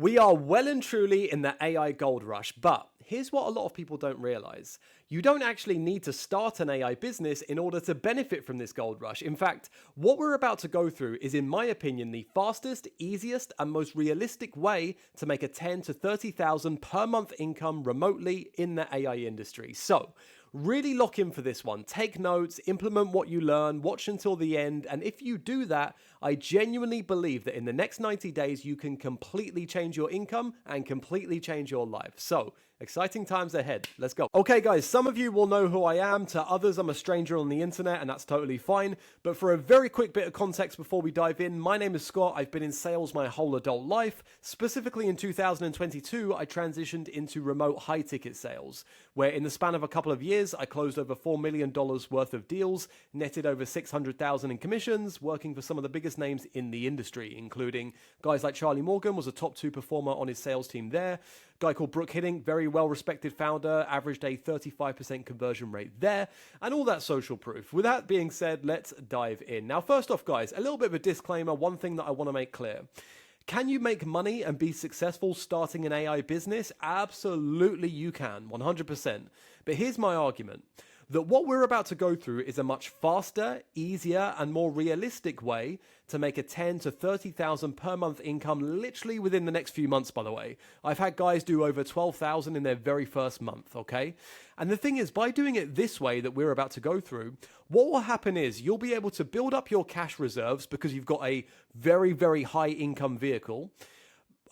We are well and truly in the AI gold rush, but here's what a lot of people don't realize. You don't actually need to start an AI business in order to benefit from this gold rush. In fact, what we're about to go through is, in my opinion, the fastest, easiest, and most realistic way to make a 10 to 30,000 per month income remotely in the AI industry. So, really lock in for this one. Take notes, implement what you learn, watch until the end, and if you do that, I genuinely believe that in the next 90 days, you can completely change your income and completely change your life. So, exciting times ahead. Let's go. Okay, guys, some of you will know who I am. To others, I'm a stranger on the internet, and that's totally fine. But for a very quick bit of context before we dive in, my name is Scott. I've been in sales my whole adult life. Specifically in 2022, I transitioned into remote high-ticket sales, where in the span of a couple of years, I closed over $4 million worth of deals, netted over $600,000 in commissions, working for some of the biggest names in the industry, including guys like Charlie Morgan, was a top 2 performer on his sales team there. Guy called Brooke Hiddink, very well-respected founder, averaged a 35% conversion rate there, and all that social proof. With that being said, let's dive in. Now, first off, guys, a little bit of a disclaimer, one thing that I want to make clear. Can you make money and be successful starting an AI business? Absolutely you can, 100%. But here's my argument. That what we're about to go through is a much faster, easier, and more realistic way to make a 10 to 30,000 per month income literally within the next few months, by the way. I've had guys do over 12,000 in their very first month, okay? And the thing is, by doing it this way that we're about to go through, what will happen is you'll be able to build up your cash reserves because you've got a very, very high income vehicle.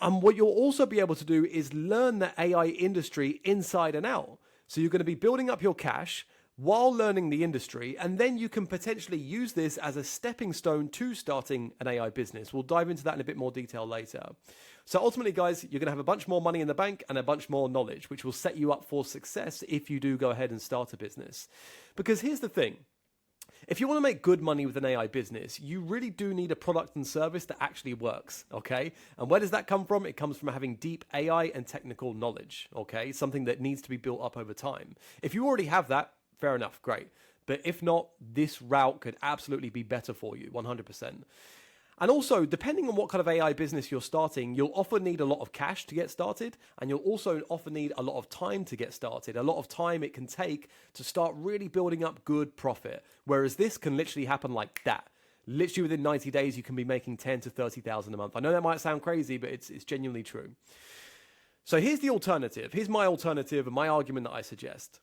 And what you'll also be able to do is learn the AI industry inside and out. So you're going to be building up your cash while learning the industry, and then you can potentially use this as a stepping stone to starting an AI business. We'll dive into that in a bit more detail later. So ultimately, guys, you're going to have a bunch more money in the bank and a bunch more knowledge, which will set you up for success if you do go ahead and start a business. Because here's the thing. If you want to make good money with an AI business, you really do need a product and service that actually works, okay? And where does that come from? It comes from having deep AI and technical knowledge, okay? Something that needs to be built up over time. If you already have that, fair enough, great. But if not, this route could absolutely be better for you, 100%. And also, depending on what kind of AI business you're starting, you'll often need a lot of cash to get started, and you'll also often need a lot of time to get started. A lot of time it can take to start really building up good profit, whereas this can literally happen like that. Literally within 90 days, you can be making 10 to 30,000 a month. I know that might sound crazy, but it's genuinely true. So here's the alternative. Here's my alternative and my argument that I suggest.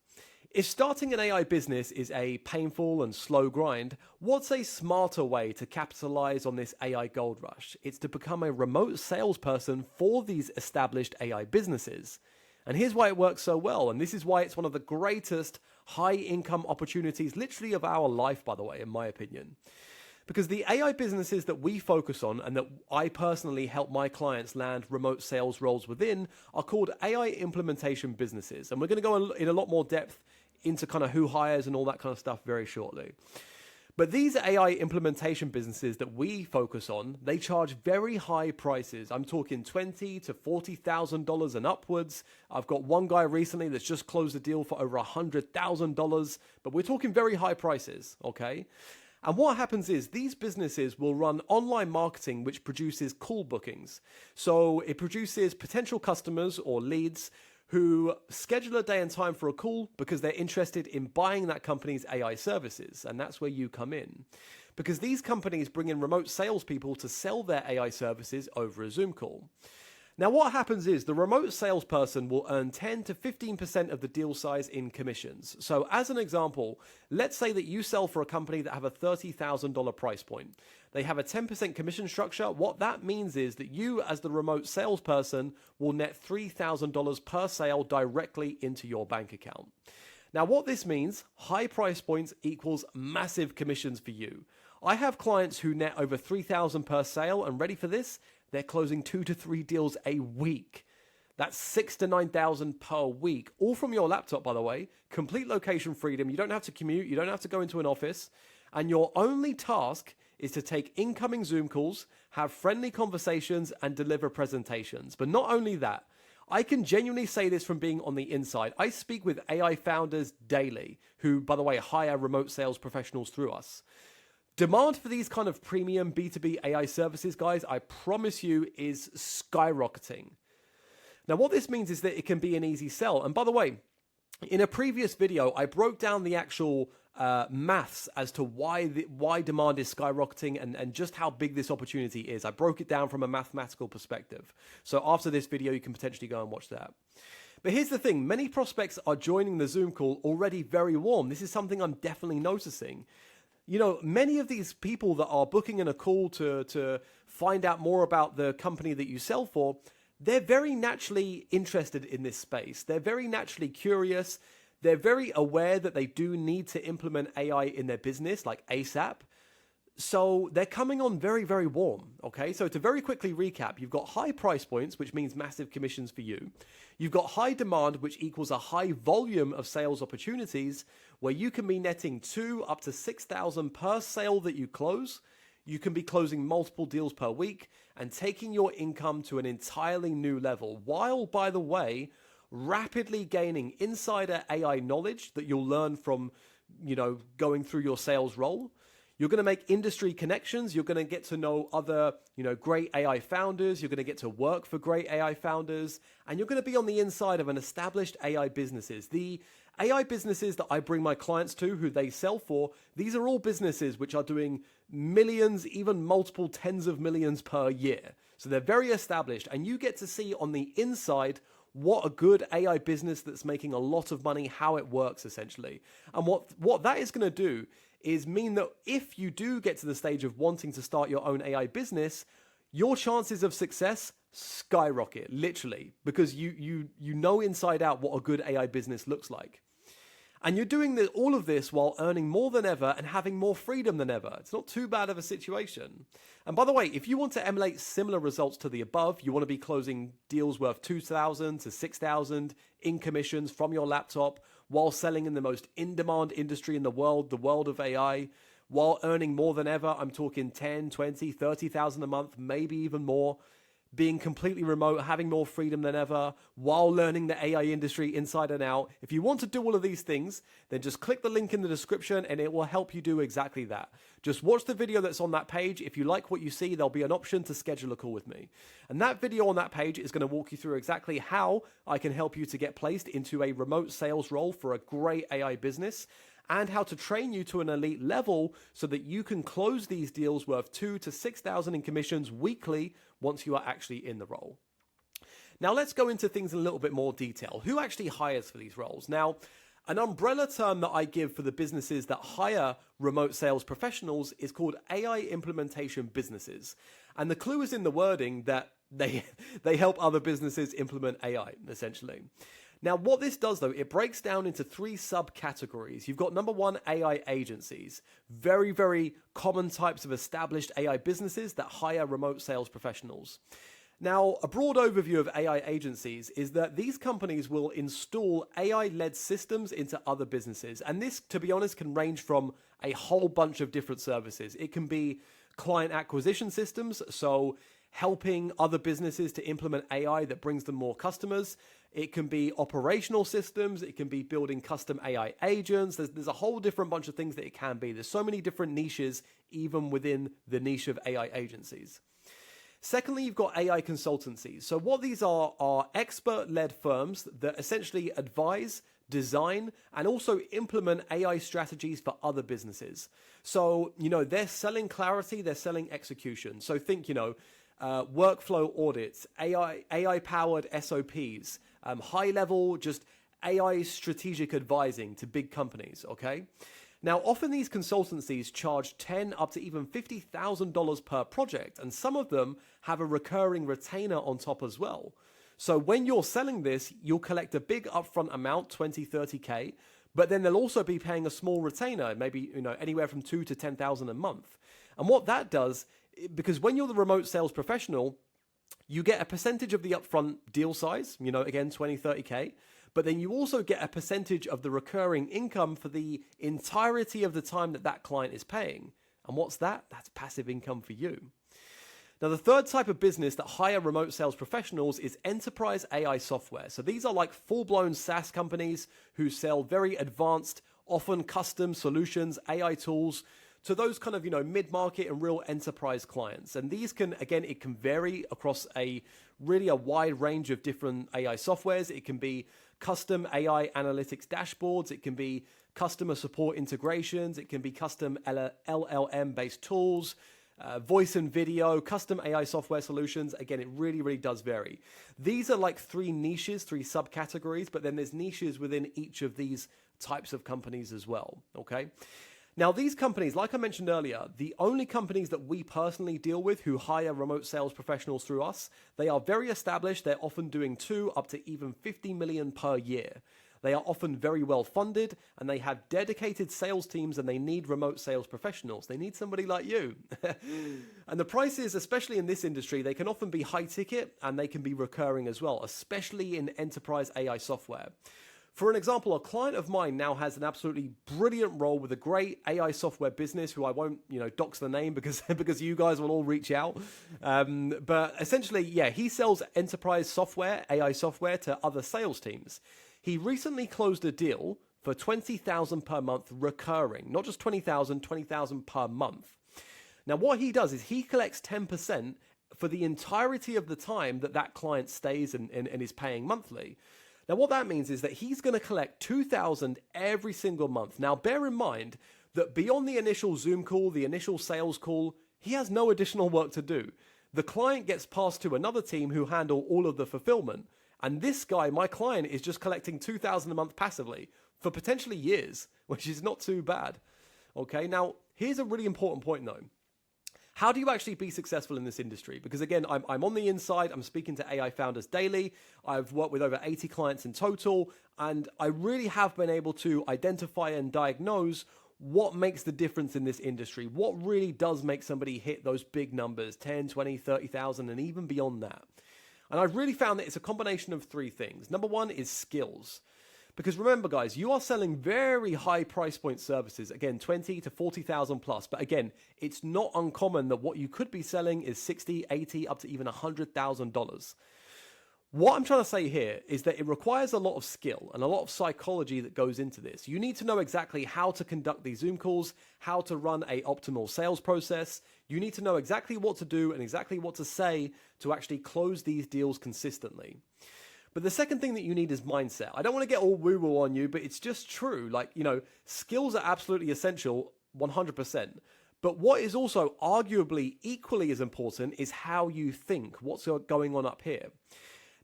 If starting an AI business is a painful and slow grind, what's a smarter way to capitalize on this AI gold rush? It's to become a remote salesperson for these established AI businesses. And here's why it works so well, and this is why it's one of the greatest high-income opportunities literally of our life, by the way, in my opinion. Because the AI businesses that we focus on and that I personally help my clients land remote sales roles within are called AI implementation businesses. And we're going to go in a lot more depth into kind of who hires and all that kind of stuff very shortly. But these AI implementation businesses that we focus on, they charge very high prices. I'm talking $20,000 to $40,000 and upwards. I've got one guy recently that's just closed a deal for over $100,000, but we're talking very high prices, okay? And what happens is these businesses will run online marketing which produces call bookings. So it produces potential customers or leads who schedule a day and time for a call because they're interested in buying that company's AI services. And that's where you come in. Because these companies bring in remote salespeople to sell their AI services over a Zoom call. Now, what happens is the remote salesperson will earn 10 to 15% of the deal size in commissions. So as an example, let's say that you sell for a company that have a $30,000 price point. They have a 10% commission structure. What that means is that you, as the remote salesperson, will net $3,000 per sale directly into your bank account. Now, what this means, high price points equals massive commissions for you. I have clients who net over $3,000 per sale, and ready for this? They're closing 2 to 3 deals a week. That's $6,000 to $9,000 per week, all from your laptop, by the way. Complete location freedom. You don't have to commute. You don't have to go into an office. And your only task is to take incoming Zoom calls, have friendly conversations, and deliver presentations. But not only that, I can genuinely say this from being on the inside. I speak with AI founders daily who, by the way, hire remote sales professionals through us. Demand for these kind of premium B2B AI services, guys, I promise you, is skyrocketing. Now, what this means is that it can be an easy sell. And by the way, in a previous video, I broke down the actual maths as to why demand is skyrocketing and just how big this opportunity is. I broke it down from a mathematical perspective. So after this video, you can potentially go and watch that. But here's the thing. Many prospects are joining the Zoom call already very warm. This is something I'm definitely noticing. You know, many of these people that are booking in a call to find out more about the company that you sell for, they're very naturally interested in this space. They're very naturally curious. They're very aware that they do need to implement AI in their business, like ASAP. So they're coming on very, very warm, okay? So to very quickly recap, you've got high price points, which means massive commissions for you. You've got high demand, which equals a high volume of sales opportunities, where you can be netting 2 up to 6,000 per sale that you close. You can be closing multiple deals per week and taking your income to an entirely new level, while, by the way, rapidly gaining insider AI knowledge that you'll learn from, going through your sales role. You're going to make industry connections. You're going to get to know other, great AI founders. You're going to get to work for great AI founders. And you're going to be on the inside of an established AI businesses. The AI businesses that I bring my clients to, who they sell for, these are all businesses which are doing millions, even multiple tens of millions per year. So they're very established. And you get to see on the inside what a good AI business that's making a lot of money, how it works, essentially. And what that is going to do is mean that if you do get to the stage of wanting to start your own AI business, your chances of success skyrocket, literally, because you know inside out what a good AI business looks like. And you're doing all of this while earning more than ever and having more freedom than ever. It's not too bad of a situation. And by the way, if you want to emulate similar results to the above, you want to be closing deals worth 2,000 to 6,000 in commissions from your laptop while selling in the most in-demand industry in the world of AI, while earning more than ever. I'm talking 10, 20, 30,000 a month, maybe even more. Being completely remote, having more freedom than ever, while learning the AI industry inside and out. If you want to do all of these things, then just click the link in the description and it will help you do exactly that. Just watch the video that's on that page. If you like what you see, there'll be an option to schedule a call with me. And that video on that page is going to walk you through exactly how I can help you to get placed into a remote sales role for a great AI business, and how to train you to an elite level so that you can close these deals worth 2,000 to 6,000 in commissions weekly once you are actually in the role. Now let's go into things in a little bit more detail. Who actually hires for these roles? Now, an umbrella term that I give for the businesses that hire remote sales professionals is called AI implementation businesses. And the clue is in the wording that they help other businesses implement AI, essentially. Now, what this does, though, it breaks down into 3 subcategories. You've got number 1, AI agencies. Very, very common types of established AI businesses that hire remote sales professionals. Now, a broad overview of AI agencies is that these companies will install AI-led systems into other businesses. And this, to be honest, can range from a whole bunch of different services. It can be client acquisition systems, so helping other businesses to implement AI that brings them more customers. It can be operational systems. It can be building custom AI agents. There's a whole different bunch of things that it can be. There's so many different niches, even within the niche of AI agencies. Secondly, you've got AI consultancies. So what these are expert-led firms that essentially advise, design, and also implement AI strategies for other businesses. So, they're selling clarity, they're selling execution. So think, workflow audits, AI-powered SOPs, high-level just AI strategic advising to big companies, okay? Now, often these consultancies charge $10,000 up to even $50,000 per project, and some of them have a recurring retainer on top as well. So when you're selling this, you'll collect a big upfront amount, 20, 30K, but then they'll also be paying a small retainer, maybe anywhere from $2,000 to $10,000 a month. And what that does, because when you're the remote sales professional, you get a percentage of the upfront deal size, again, 20, 30K, but then you also get a percentage of the recurring income for the entirety of the time that client is paying. And what's that? That's passive income for you. Now, the third type of business that hire remote sales professionals is enterprise AI software. So these are like full-blown SaaS companies who sell very advanced, often custom solutions, AI tools to those kind of, mid-market and real enterprise clients. And these can, again, it can vary across a wide range of different AI softwares. It can be custom AI analytics dashboards. It can be customer support integrations. It can be custom LLM-based tools, voice and video, custom AI software solutions. Again, it really does vary. These are like three niches, three subcategories, but then there's niches within each of these types of companies as well, okay? Now, these companies, like I mentioned earlier, the only companies that we personally deal with who hire remote sales professionals through us, they are very established. They're often doing 2 up to even 50 million per year. They are often very well funded, and they have dedicated sales teams, and they need remote sales professionals. They need somebody like you. And the prices, especially in this industry, they can often be high ticket, and they can be recurring as well, especially in enterprise AI software. For an example, a client of mine now has an absolutely brilliant role with a great AI software business who I won't, dox the name because you guys will all reach out. But essentially, yeah, he sells enterprise software, AI software to other sales teams. He recently closed a deal for $20,000 per month recurring, not just $20,000 per month. Now, what he does is he collects 10% for the entirety of the time that client stays and is paying monthly. Now, what that means is that he's going to collect $2,000 every single month. Now, bear in mind that beyond the initial Zoom call, the initial sales call, he has no additional work to do. The client gets passed to another team who handle all of the fulfillment. And this guy, my client, is just collecting $2,000 a month passively for potentially years, which is not too bad. Okay, now here's a really important point though. How do you actually be successful in this industry? Because again, I'm on the inside, I'm speaking to AI founders daily. I've worked with over 80 clients in total, and I really have been able to identify and diagnose what makes the difference in this industry. What really does make somebody hit those big numbers, 10, 20, 30,000, and even beyond that. And I've really found that it's a combination of three things. Number one is skills. Because remember, guys, you are selling very high price point services. Again, 20 to 40,000 plus. But again, it's not uncommon that what you could be selling is 60, 80, up to even $100,000. What I'm trying to say here is that it requires a lot of skill and a lot of psychology that goes into this. You need to know exactly how to conduct these Zoom calls, how to run an optimal sales process. You need to know exactly what to do and exactly what to say to actually close these deals consistently. But the second thing that you need is mindset. I don't want to get all woo-woo on you, but it's just true. Skills are absolutely essential, 100%. But what is also arguably equally as important is how you think, what's going on up here.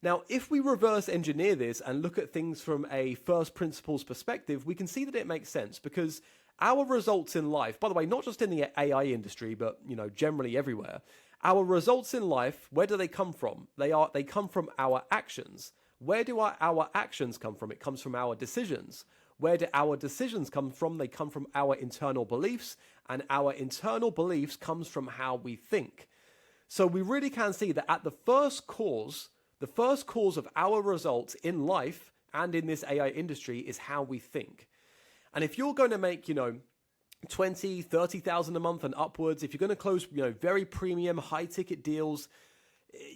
Now, if we reverse engineer this and look at things from a first principles perspective, we can see that it makes sense because our results in life, by the way, not just in the AI industry, but generally everywhere, our results in life, where do they come from? They come from our actions. Where do our actions come from? It comes from our decisions. Where do our decisions come from? They come from our internal beliefs, and our internal beliefs comes from how we think. So we really can see that at the first cause of our results in life and in this AI industry is how we think. And if you're going to make, 20, 30,000 a month and upwards, if you're going to close, very premium, high ticket deals,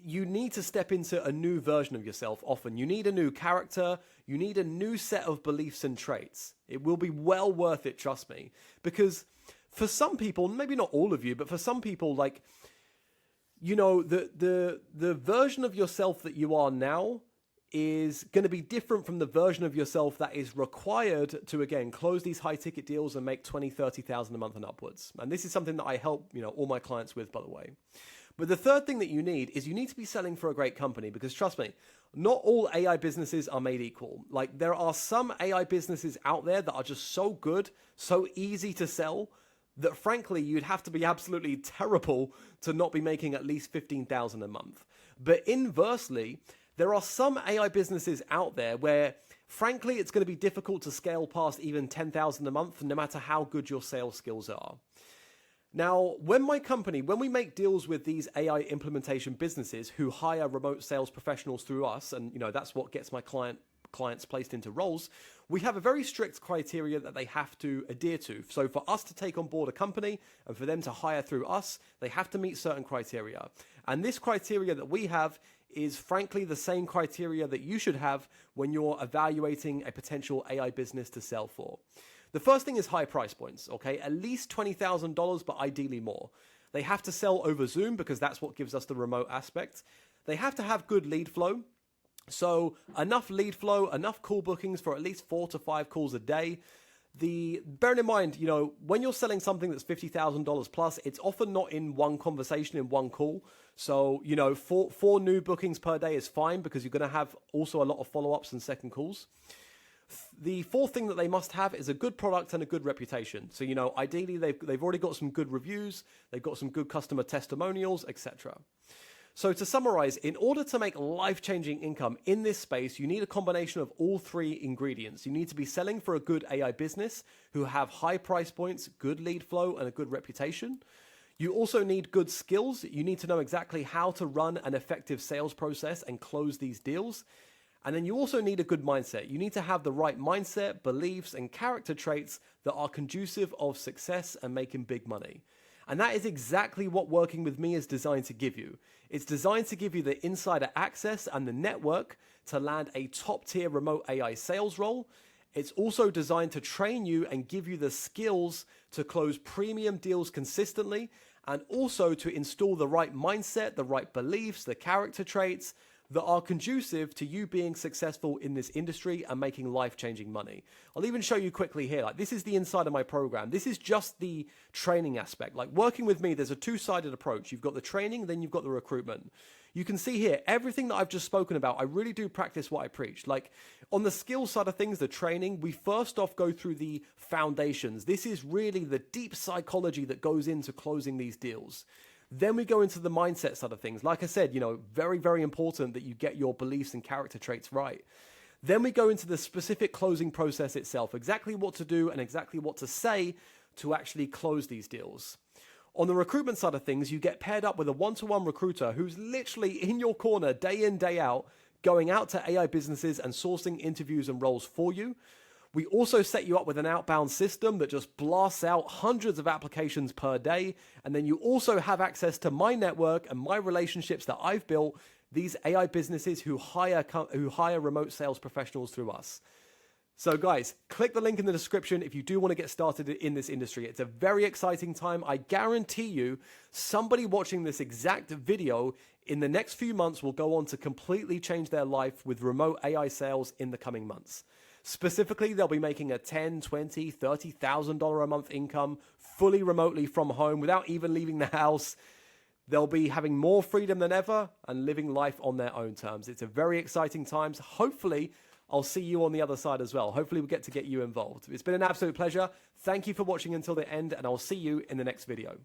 you need to step into a new version of yourself often. You need a new character. You need a new set of beliefs and traits. It will be well worth it, trust me. Because for some people, maybe not all of you, but for some people, the version of yourself that you are now is going to be different from the version of yourself that is required to, again, close these high ticket deals and make 20, 30,000 a month and upwards. And this is something that I help, all my clients with, by the way. But the third thing that you need is you need to be selling for a great company because trust me, not all AI businesses are made equal. There are some AI businesses out there that are just so good, so easy to sell that frankly, you'd have to be absolutely terrible to not be making at least 15,000 a month. But inversely, there are some AI businesses out there where frankly, it's going to be difficult to scale past even 10,000 a month, no matter how good your sales skills are. Now, when we make deals with these AI implementation businesses who hire remote sales professionals through us, and that's what gets my clients placed into roles, we have a very strict criteria that they have to adhere to. So for us to take on board a company and for them to hire through us, they have to meet certain criteria. And this criteria that we have is frankly the same criteria that you should have when you're evaluating a potential AI business to sell for. The first thing is high price points, okay? At least $20,000, but ideally more. They have to sell over Zoom because that's what gives us the remote aspect. They have to have good lead flow. So enough lead flow, enough call bookings for at least 4 to 5 calls a day. Bearing in mind, when you're selling something that's $50,000 plus, it's often not in one conversation, in one call. So, four new bookings per day is fine because you're going to have also a lot of follow-ups and second calls. The fourth thing that they must have is a good product and a good reputation. So, ideally they've already got some good reviews, they've got some good customer testimonials, etc. So to summarize, in order to make life-changing income in this space, you need a combination of all three ingredients. You need to be selling for a good AI business who have high price points, good lead flow, and a good reputation. You also need good skills. You need to know exactly how to run an effective sales process and close these deals. And then you also need a good mindset. You need to have the right mindset, beliefs, and character traits that are conducive of success and making big money. And that is exactly what working with me is designed to give you. It's designed to give you the insider access and the network to land a top-tier remote AI sales role. It's also designed to train you and give you the skills to close premium deals consistently, and also to install the right mindset, the right beliefs, the character traits that are conducive to you being successful in this industry and making life-changing money. I'll even show you quickly here. This is the inside of my program. This is just the training aspect. Working with me, there's a two-sided approach. You've got the training, then you've got the recruitment. You can see here, everything that I've just spoken about, I really do practice what I preach. On the skill side of things, the training, we first off go through the foundations. This is really the deep psychology that goes into closing these deals. Then we go into the mindset side of things. Like I said, very, very important that you get your beliefs and character traits right. Then we go into the specific closing process itself, exactly what to do and exactly what to say to actually close these deals. On the recruitment side of things, you get paired up with a one-to-one recruiter who's literally in your corner day in, day out, going out to AI businesses and sourcing interviews and roles for you. We also set you up with an outbound system that just blasts out hundreds of applications per day. And then you also have access to my network and my relationships that I've built, these AI businesses who hire remote sales professionals through us. So guys, click the link in the description if you do want to get started in this industry. It's a very exciting time. I guarantee you somebody watching this exact video in the next few months will go on to completely change their life with remote AI sales in the coming months. Specifically, they'll be making a $10,000, $20,000, $30,000 a month income fully remotely from home without even leaving the house. They'll be having more freedom than ever and living life on their own terms. It's a very exciting time. Hopefully, I'll see you on the other side as well. Hopefully, we'll get to get you involved. It's been an absolute pleasure. Thank you for watching until the end, and I'll see you in the next video.